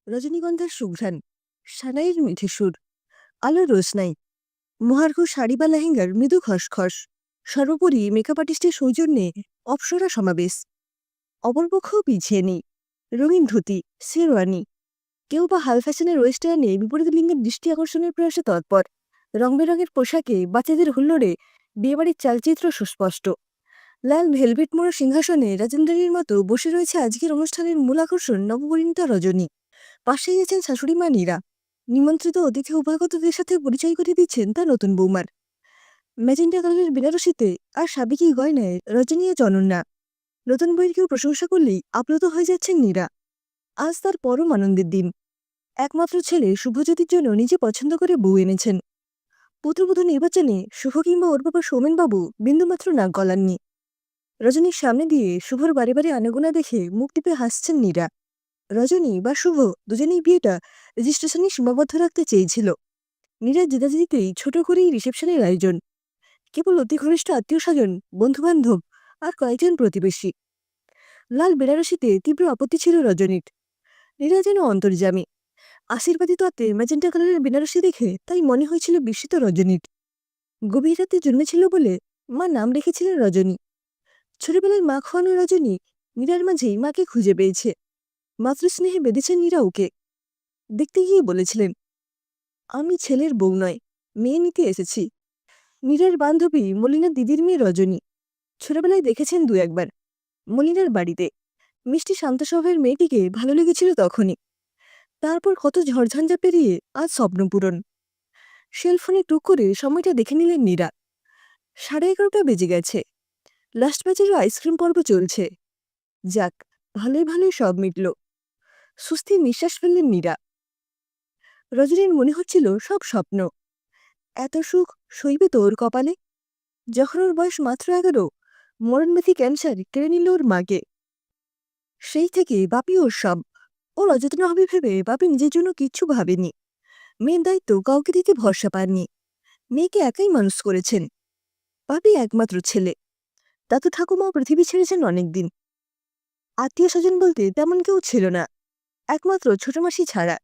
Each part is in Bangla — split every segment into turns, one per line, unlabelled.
রজনীগন্ধার সুঘ্রাণ, সানাইয়ের মিঠে সুর, আলোর রোশনাই, মহার্ঘ শাড়ি বা লেহেঙ্গার মৃদু খসখস, সর্বোপরি মেকআপ আর্টিস্টের সৌজন্যে অপ্সরা সমাবেশ। অপরপক্ষও পিছিয়ে নেই, রঙিন ধুতি, শেরওয়ানি, কেউ বা হাল ফ্যাশনের ওয়েস্টার্নে বিপরীত লিঙ্গের দৃষ্টি আকর্ষণের প্রয়াসে তৎপর। রং বেরঙের পোশাকে বাচ্চাদের হুল্লোড়ে বিয়েবাড়ির চালচিত্র সুস্পষ্ট। লাল ভেলভেট মোড়া সিংহাসনে রাজেন্দ্রনীর মতো বসে রয়েছে আজকের অনুষ্ঠানের মূল আকর্ষণ নবপরিণীতা রজনী। পাশেই আছেন শাশুড়ি মা নীরা। নিমন্ত্রিত অতিথি উপাগতদের সাথে পরিচয় করিয়ে দিচ্ছেন তার নতুন বৌমার। ম্যাজেন্টা কালারের বেনারসিতে আর সাবেকি গয়নায় রজনী আজ অনন্যা। নতুন বইয়ের কেউ প্রশংসা করলেই আপ্লুত হয়ে যাচ্ছেন নীরা। আজ তার পরম আনন্দের দিন। একমাত্র ছেলে শুভজ্যোতির জন্য নিজে পছন্দ করে বউ এনেছেন। পুত্রবধূ নির্বাচনে শুভ কিংবা ওর বাবা সৌমেনবাবু বিন্দুমাত্র নাক গলাননি। রজনীর সামনে দিয়ে শুভর বারে বারে আনাগোনা দেখে মুখ টিপে হাসছেন নীরা। রজনী বা শুভ দুজনেই বিয়েটা রেজিস্ট্রেশনে সীমাবদ্ধ রাখতে চেয়েছিল। নীরা জেদাজেদিতেই ছোট করেই রিসেপশনের আয়োজন। কেবল অতি ঘনিষ্ঠ আত্মীয় স্বজন, বন্ধুবান্ধব আর কয়েকজন প্রতিবেশী। লাল বেনারসিতে তীব্র আপত্তি ছিল রজনীর। নীরা যেন অন্তর্যামী। আশীর্বাদী তত্ত্বে ম্যাজেন্টা কালারের বেনারসি দেখে তাই মনে হয়েছিল বিস্মিত রজনীর। গভীর রাতে জন্মেছিল বলে মা নাম রেখেছিলেন রজনী। ছোটবেলায় মা খোয়ানো রজনী নীরার মাঝেই মাকে খুঁজে পেয়েছে। মাতৃস্নেহে বেঁধেছেন নীরা ওকে। দেখতে গিয়ে বলেছিলেন, আমি ছেলের বউ নয়, মেয়ে নিতে এসেছি। নীরার বান্ধবী মলিনার দিদির মেয়ে রজনী। ছোটবেলায় দেখেছেন দু একবার মলিনার বাড়িতে। মিষ্টি শান্ত স্বভাবের মেয়েটিকে ভালো লেগেছিল তখনই। তারপর কত ঝড়ঝঞ্ঝা পেরিয়ে আজ স্বপ্নপূরণ। সেলফোনে টুক করে সময়টা দেখে নিলেন নীরা। 11:30 বেজে গেছে। লাস্ট ব্যাচেরও আইসক্রিম পর্ব চলছে। যাক, ভালোই ভালোই সব মিটল। সুস্থির নিঃশ্বাস ফেললেন নীরা। রজনীর মনে হচ্ছিল সব স্বপ্ন। এত সুখ সইবে তো ওর কপালে। যখন ওর বয়স মাত্র 11, মরণব্যাধি ক্যান্সার কেড়ে নিল ওর মাকে। সেই থেকে বাপি ওর সব। ওর অযত্ন হবে ভেবে বাপি নিজের জন্য কিচ্ছু ভাবেনি। মেয়ের দায়িত্ব কাউকে দিতে ভরসা পাননি। মেয়েকে একাই মানুষ করেছেন। বাপি একমাত্র ছেলে। দাদু ঠাকুমাও পৃথিবী ছেড়েছেন অনেকদিন। আত্মীয় স্বজন বলতে তেমন কেউ ছিল না, একমাত্র ছোট মাসি ছাড়া।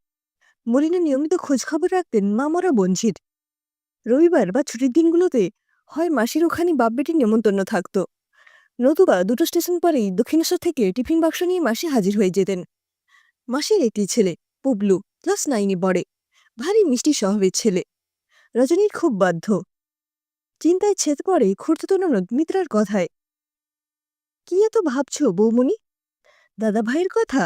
মলিনা নিয়মিত খোঁজখবর রাখতেন মা মরা বঞ্চির। রবিবার বা ছুটির দিনগুলোতে হয় মাসির ওখানে বাপ বেটির নেমন্তন্ন থাকত, নতুবা দুটো স্টেশন পরেই দক্ষিণেশ্বর থেকে টিফিন বাক্স নিয়ে মাসি হাজির হয়ে যেতেন। মাসির একটি ছেলে, পুবলু, ক্লাস 9-এ পড়ে। ভারী মিষ্টি স্বভাবের ছেলে। রজনীর খুব বাধ্য। চিন্তায় ছেদ পড়ে খুঁড়তুতো ননদ মিত্রার কথায়। কি এত ভাবছ বৌমণি? দাদা ভাইয়ের কথা?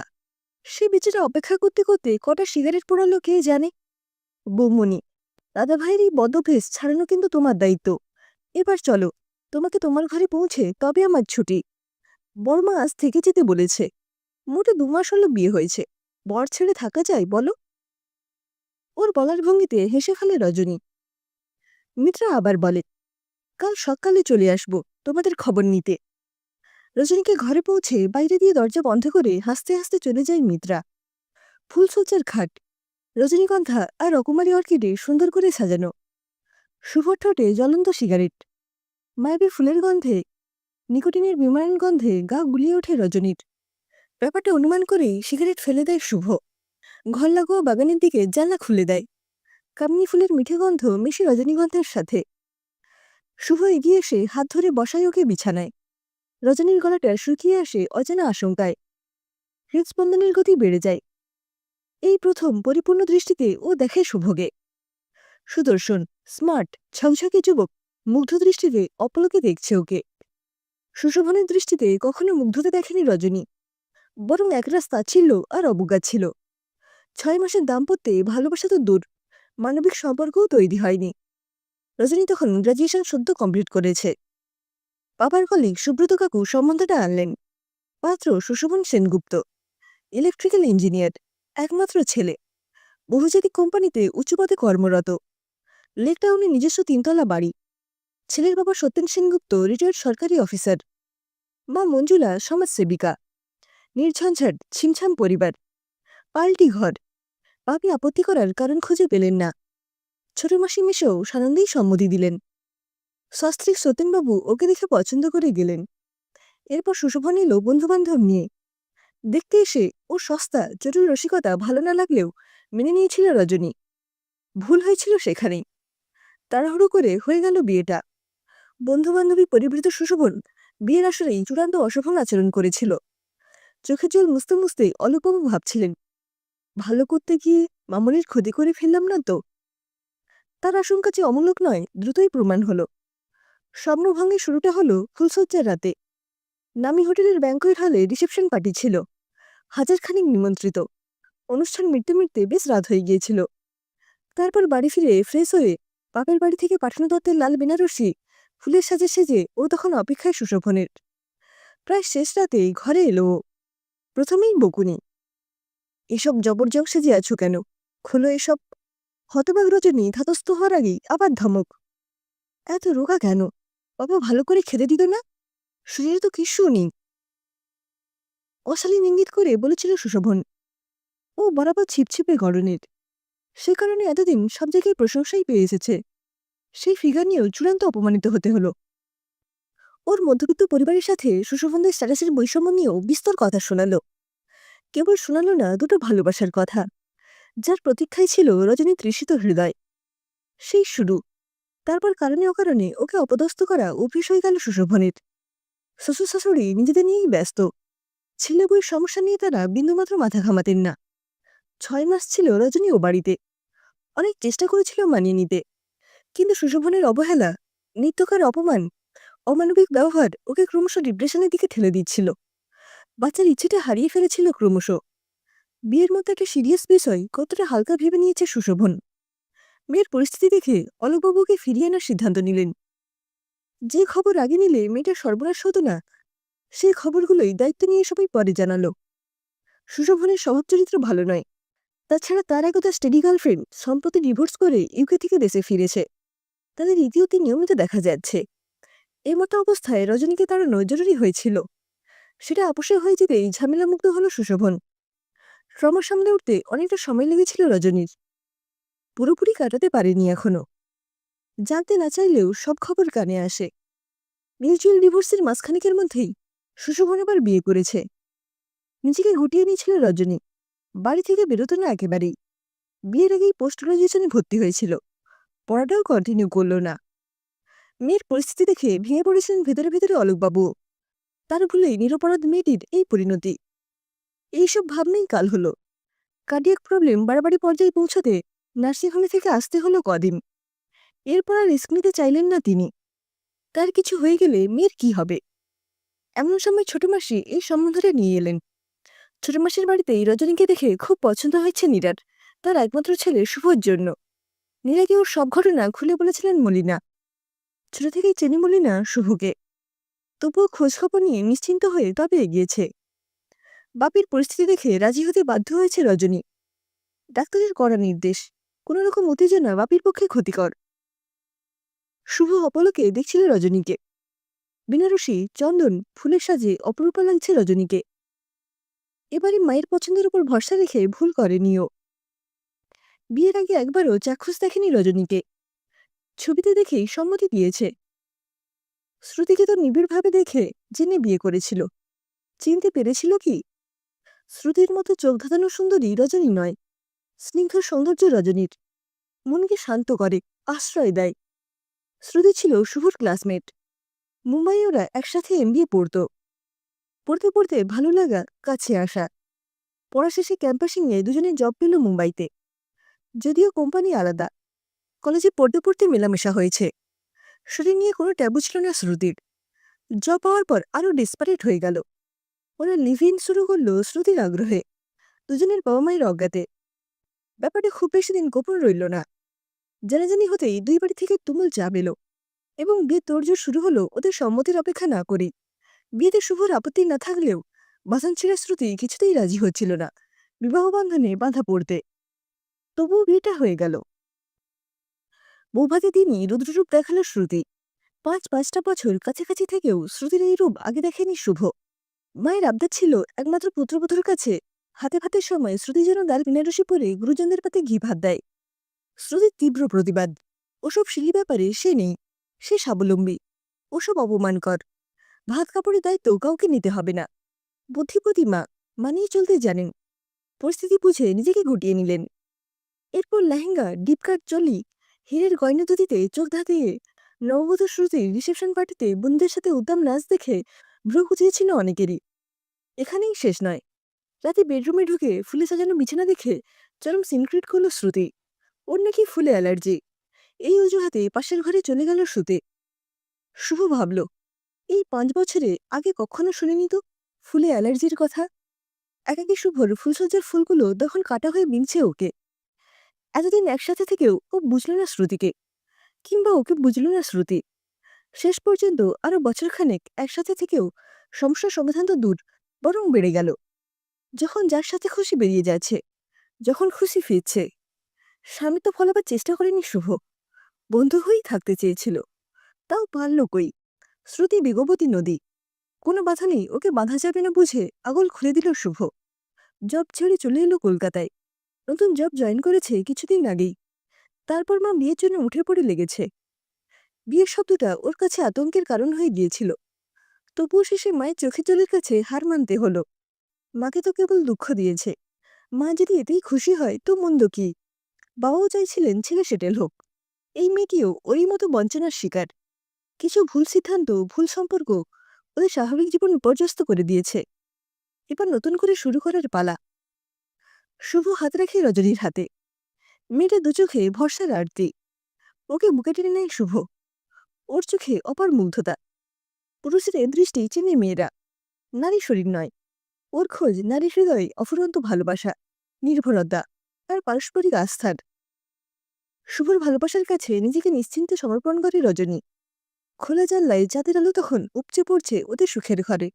সে বেচারা অপেক্ষা করতে করতে কটা সিগারেট পোড়ালো কে জানে। বৌমণি, দাদা ভাইয়ের এই বদভ্যেস ছাড়ানো কিন্তু তোমার দায়িত্ব। এবার চলো, তোমাকে তোমার ঘরে পৌঁছে তবে আমার ছুটি। বড়মা আজ থেকে যেতে বলেছে। মোটে 2 মাস হলো বিয়ে হয়েছে। বর ছেড়ে থাকা যায় বলো? ওর বলার ভঙ্গিতে হেসে ফেলে রজনী। মিত্রা আবার বলে, কাল সকালে চলে আসবো তোমাদের খবর নিতে। রজনীকে ঘরে পৌঁছে বাইরে দিয়ে দরজা বন্ধ করে হাসতে হাসতে চলে যায় মিত্রা। ফুলসজ্জার খাট, রজনীগন্ধা আর রকমারি অর্কিডে সুন্দর করে সাজানো। শুভ ঠোঁটে জ্বলন্ত সিগারেট। মায়াবী ফুলের গন্ধে, নিকোটিনের বিমায়ন গন্ধে গা গুলিয়ে ওঠে রজনীর। ব্যাপারটা অনুমান করেই সিগারেট ফেলে দেয় শুভ। ঘর লাগোয়া বাগানের দিকে জানলা খুলে দেয়। কামিনী ফুলের মিঠে গন্ধ মিশে রজনীগন্ধার সাথে। শুভ এগিয়ে এসে হাত ধরে বসায় ওকে বিছানায়। রজনীর গলাটা শুকিয়ে আসে অজানা আশঙ্কায়। হৃদস্পন্দনের গতি বেড়ে যায়। এই প্রথম পরিপূর্ণ দৃষ্টিতে ও দেখে শুভকে। সুদর্শন, স্মার্ট, ঝকঝকে যুবক মুগ্ধ দৃষ্টিতে অপলকে দেখছে ওকে। সুশোভনের দৃষ্টিতে কখনো মুগ্ধতা দেখেনি রজনী, বরং একরাশ তাচ্ছিল্য আর অবজ্ঞা ছিল। 6 মাসের দাম্পত্যে ভালোবাসা তো দূর, মানবিক সম্পর্কও তৈরি হয়নি। রজনী তখন গ্র্যাজুয়েশন সদ্য কমপ্লিট করেছে। বাবার কলিগ সুব্রত কাকু সম্বন্ধটা আনলেন। পাত্র সুশোভন সেনগুপ্ত, ইলেকট্রিক্যাল ইঞ্জিনিয়ার, একমাত্র ছেলে, বহুজাতিক কোম্পানিতে উচ্চপদে কর্মরত। লেকটাউনে নিজস্ব 3 তলা বাড়ি। ছেলের বাবা সত্যেন সেনগুপ্ত রিটায়ার্ড সরকারি অফিসার। মা মঞ্জুলা সমাজসেবিকা। নির্ঝঞ্ঝাট ছিমছাম পরিবার, পাল্টি ঘর। বাপি আপত্তি করার কারণ খুঁজে পেলেন না। ছোট মাসি মেশেও সানন্দেই সম্মতি দিলেন। সস্ত্রীক সত্যেনবাবু ওকে দেখে পছন্দ করে গেলেন। এরপর সুশোভন এলো বন্ধুবান্ধব নিয়ে। দেখতে এসে ও সস্তা জটিল রসিকতা ভালো না লাগলেও মেনে নিয়েছিল রজনী। ভুল হয়েছিল সেখানেই। তাড়াহুড়ো করে হয়ে গেল বিয়েটা। বন্ধু-বান্ধবী পরিবৃত সুশোভন বিয়ের আসরেই চূড়ান্ত অশোভন আচরণ করেছিল। চোখের জল মুছতে মুছতেই অলোকবাবু ভাবছিলেন, ভালো করতে গিয়ে মামনির ক্ষতি করে ফেললাম না তো? তার আশঙ্কা যে অমূলক নয় দ্রুতই প্রমাণ হলো। স্বপ্নভঙ্গের শুরুটা হলো ফুলশয্যার রাতে। নামি হোটেলের ব্যাংকোয়েট হলে রিসেপশন পার্টি ছিল। হাজারখানেক নিমন্ত্রিত। অনুষ্ঠান মিটতে মিটতে বেশ রাত হয়ে গিয়েছিল। তারপর বাড়ি ফিরে ফ্রেশ হয়ে বাপের বাড়ি থেকে পাঠানো দত্তের লাল বেনারসি ফুলের সাজে সেজে ও তখন অপেক্ষায় সুশোভনের। প্রায় শেষ রাতেই ঘরে এলো ও। প্রথমেই বকুনি, এসব জবরজং সেজে আছো কেন? খোলো এসব। হতবাক রজনী ধাতস্থ হওয়ার আগেই আবার ধমক, এত রোগা কেন? বাবা ভালো করে খেতে দিত না? শরীরে তো কিচ্ছু নেই। অশালীন ইঙ্গিত করে বলেছিল সুশোভন। ও বরাবর ছিপছিপে গড়নের, সে কারণে এতদিন সব জায়গায় প্রশংসাই পেয়ে এসেছে। সেই ফিগার নিয়েও চূড়ান্ত অপমানিত হতে হলো। ওর মধ্যবিত্ত পরিবারের সাথে সুশোভনদের স্ট্যাটাসের বৈষম্য নিয়েও বিস্তর কথা শোনালো। কেবল শোনালো না দুটো ভালোবাসার কথা, যার প্রতীক্ষায় ছিল রজনী তৃষিত হৃদয়। সেই শুরু। তারপর কারণে অকারণে ওকে অপদস্থ করা অভ্যেস হয়ে গেল সুশোভনের। শ্বশুর শাশুড়ি নিজেদের নিয়েই ব্যস্ত। ছেলে বউয়ের সমস্যা নিয়ে তারা বিন্দুমাত্র মাথা ঘামাতেন না। 6 মাস ছিল রজনী ও বাড়িতে। অনেক চেষ্টা করেছিল মানিয়ে নিতে, কিন্তু সুশোভনের অবহেলা, নিত্যকার অপমান, অমানবিক ব্যবহার ওকে ক্রমশ ডিপ্রেশনের দিকে ঠেলে দিচ্ছিল। বাচ্চার ইচ্ছেটা হারিয়ে ফেলেছিল ক্রমশ। বিয়ের মতো একটা সিরিয়াস বিষয় কতটা হালকা ভেবে নিয়েছে সুশোভন। মেয়ের পরিস্থিতি দেখে অলোকবাবুকে ফিরিয়ে আনার সিদ্ধান্ত নিলেন। যে খবর আগে নিলে মেয়েটার সর্বনাশ হতো না, সেই খবরগুলোই দায়িত্ব নিয়ে সবাই পরে জানালো। সুশোভনের স্বভাব চরিত্র ভালো নয়। তাছাড়া তার একদা স্টেডি গার্লফ্রেন্ড সম্প্রতি ডিভোর্স করে ইউকে থেকে দেশে ফিরেছে। তাদের ইতিউতি নিয়মিত দেখা যাচ্ছে। এই মতো অবস্থায় রজনীকে তাড়ানো জরুরি হয়েছিল। সেটা আপোষে হয়ে যেতেই ঝামেলামুক্ত হলো সুশোভন। ট্রমা সামলে উঠতে অনেকটা সময় লেগেছিল রজনীর। পুরোপুরি কাটাতে পারেনি এখনো। জানতে না চাইলেও সব খবর কানে আসে। মিউচুয়াল ডিভোর্সের মাসখানেকের মধ্যেই সুশোভন আবার বিয়ে করেছে। নিজেকে গুটিয়ে নিয়েছিল রজনী। বাড়ি থেকে বেরোতো না একেবারেই। বিয়ের আগেই পোস্ট গ্রাজুয়েশনে ভর্তি হয়েছিল। পড়াটাও কন্টিনিউ করল না। মেয়ের পরিস্থিতি দেখে ভেঙে পড়েছিলেন ভেতরে ভেতরে অলোকবাবু। তার ভুলেই নিরপরাধ মেয়েটির এই পরিণতি। এইসব ভাবনেই কাল হলো। কার্ডিয়াক প্রবলেম বাড়াবাড়ি পর্যায়ে পৌঁছতে নার্সিংহোমে থেকে আসতে হলো কদিন। এরপর আর রিস্ক নিতে চাইলেন না তিনি। তার কিছু হয়ে গেলে মেয়ের কি হবে? এমন সময় ছোট মাসি এই সম্বন্ধটা নিয়ে এলেন। ছোট মাসির বাড়িতেই রজনীকে দেখে খুব পছন্দ হয়েছে নীরার, তার একমাত্র ছেলে শুভর জন্য। নীরাকে ওর সব ঘটনা খুলে বলেছিলেন মলিনা। ছোট থেকেই চেনে মলিনা শুভকে। তবুও খোঁজখবর নিয়ে নিশ্চিন্ত হয়ে তবে এগিয়েছে। বাপির পরিস্থিতি দেখে রাজি হতে বাধ্য হয়েছে রজনী। ডাক্তারের কড়া নির্দেশ, কোনো রকম উত্তেজনা বাপির পক্ষে ক্ষতিকর। শুভ অপলকে দেখছিল রজনীকে। বেনারসি, চন্দন, ফুলের সাজে অপরূপা লাগছে রজনীকে। এবারে মায়ের পছন্দের উপর ভরসা রেখে ভুল করেনিও। বিয়ের আগে একবারও চাক্ষুষ দেখেনি রজনীকে। ছবিতে দেখেই সম্মতি দিয়েছে। শ্রুতিকে তো নিবিড়ভাবে দেখে জেনে বিয়ে করেছিল। চিনতে পেরেছিল কি? শ্রুতির মতো চোখ ধাঁধানো সুন্দরী রজনী নয়। স্নিগ্ধ সৌন্দর্য রজনীর মনকে শান্ত করে, আশ্রয় দেয়। শ্রুতি ছিল শুভর ক্লাসমেট। মুম্বাইয়ে ওরা একসাথে এমবিএ পড়ত। পড়তে পড়তে ভালো লাগা, কাছে আসা। পড়া শেষে ক্যাম্পাসিংয়ে দুজনে জব পেল মুম্বাইতে। যদিও কোম্পানি আলাদা। কলেজে পড়তে পড়তে মেলামেশা হয়েছে। শরীর নিয়ে কোনো ট্যাবু ছিল না শ্রুতির। জব পাওয়ার পর আরও ডেসপারেট হয়ে গেল। ওরা লিভ ইন শুরু করল শ্রুতির আগ্রহে, দুজনের বাবা মায়ের অজ্ঞাতে। ব্যাপারটা খুব বেশি দিন গোপন রইল না। জানাজানি হতেই দুই বাড়ি থেকে তুমুল চাপ এলো এবং বিয়ে তোড়জোড় শুরু হলো ওদের সম্মতির অপেক্ষা না করেই। বিয়েতে শুভর আপত্তি না থাকলেও বাসন ছেড়ে শ্রুতি কিছুতেই রাজি হচ্ছিল না বিবাহ বন্ধনে বাঁধা পড়তে। তবুও বিয়েটা হয়ে গেল। বৌভাতে দিনই রুদ্ররূপ দেখালো শ্রুতি। ৫-৫টা বছর কাছাকাছি থেকেও শ্রুতির এই রূপ আগে দেখেনি শুভ। মায়ের আবদার ছিল একমাত্র পুত্রবধূর কাছে হাতে ভাতের সময় শ্রুতি যেন ডাল বেনারসি পরে গুরুজনদের পাতে ঘি ভাত দেয়। শ্রুতির তীব্র প্রতিবাদ। ওসব সিলি ব্যাপারে সে নেই। সে স্বাবলম্বী। ওসব অপমানকর। ভাত কাপড়ের দায়িত্ব কাউকে নিতে হবে না। বুদ্ধিপতী মা, মানিয়ে চলতে জানেন। পরিস্থিতি বুঝে নিজেকে গুটিয়ে নিলেন। এরপর লেহেঙ্গা, ডিপ কাট চলি, হীরের গয়না দুটিতে চোখ ধাঁধিয়ে নববধূ শ্রুতির রিসেপশন পার্টিতে বন্ধুদের সাথে উদ্দাম নাচ দেখে ভ্রু কুঁচিয়েছিল অনেকেরই। এখানেই শেষ নয়। রাতে বেডরুমে ঢুকে ফুলে সাজানো বিছানা দেখে চরম সিনক্রিট করল শ্রুতি। ওর নাকি ফুলে অ্যালার্জি। এই অজুহাতে পাশের ঘরে চলে গেল শুতে। শুভ ভাবল, এই 5 বছরে আগে কখনো শুনিনি তো ফুলে অ্যালার্জির কথা। একাকী শুভর ফুলসজ্জার ফুলগুলো তখন কাটা হয়ে মিলছে ওকে। এতদিন একসাথে থেকেও ও বুঝল না শ্রুতিকে, কিংবা ওকে বুঝল না শ্রুতি। শেষ পর্যন্ত আরো বছরখানেক একসাথে থেকেও সমস্যার সমাধান তো দূর, বরং বেড়ে গেল। যখন যার সাথে খুশি বেরিয়ে যাচ্ছে, যখন খুশি ফিরছে। স্বামী তো ফলাবার চেষ্টা করেনি শুভ, বন্ধু হয়েই থাকতে চেয়েছিল। তাও পারল কই। শ্রুতি বেগবতী নদী, কোনো বাধা নেই, ওকে বাঁধা যাবে না বুঝে আগল খুলে দিল শুভ। জব ছেড়ে চলে এলো কলকাতায়। নতুন জব জয়েন করেছে কিছুদিন আগেই। তারপর মা বিয়ের জন্য উঠে পড়ে লেগেছে। বিয়ের শব্দটা ওর কাছে আতঙ্কের কারণ হয়ে গিয়েছিল। তবুও শেষে মায়ের চোখের জলের কাছে হার মানতে হলো। মাকে তো কেবল দুঃখ দিয়েছে। মা যদি এতেই খুশি হয় তো মন্দ কি। বাবাও চাইছিলেন ছেলে সেটেল হোক। এই মেয়েটিও ওরই মতো বঞ্চনার শিকার। কিছু ভুল সিদ্ধান্ত, ভুল সম্পর্ক ওদের স্বাভাবিক জীবন বিপর্যস্ত করে দিয়েছে। এবার নতুন করে শুরু করার পালা। শুভ হাত রাখে রজনীর হাতে। মেয়েটা দু চোখে ভরসার আরতি। ওকে বুকে টেনে নেয় শুভ। ওর চোখে অপার মুগ্ধতা। পুরুষের এ দৃষ্টি চেনে মেয়েরা। নারী শরীর নয়। ওর খোঁজ নারী হৃদয়ে অফুরন্ত ভালোবাসা, নির্ভরতা আর পারস্পরিক আস্থার। শুভর ভালোবাসার কাছে নিজেকে নিশ্চিন্তে সমর্পণ করে রজনী। খোলা জানলায় চাঁদের আলো তখন উপচে পড়ছে ওদের সুখের ঘরে।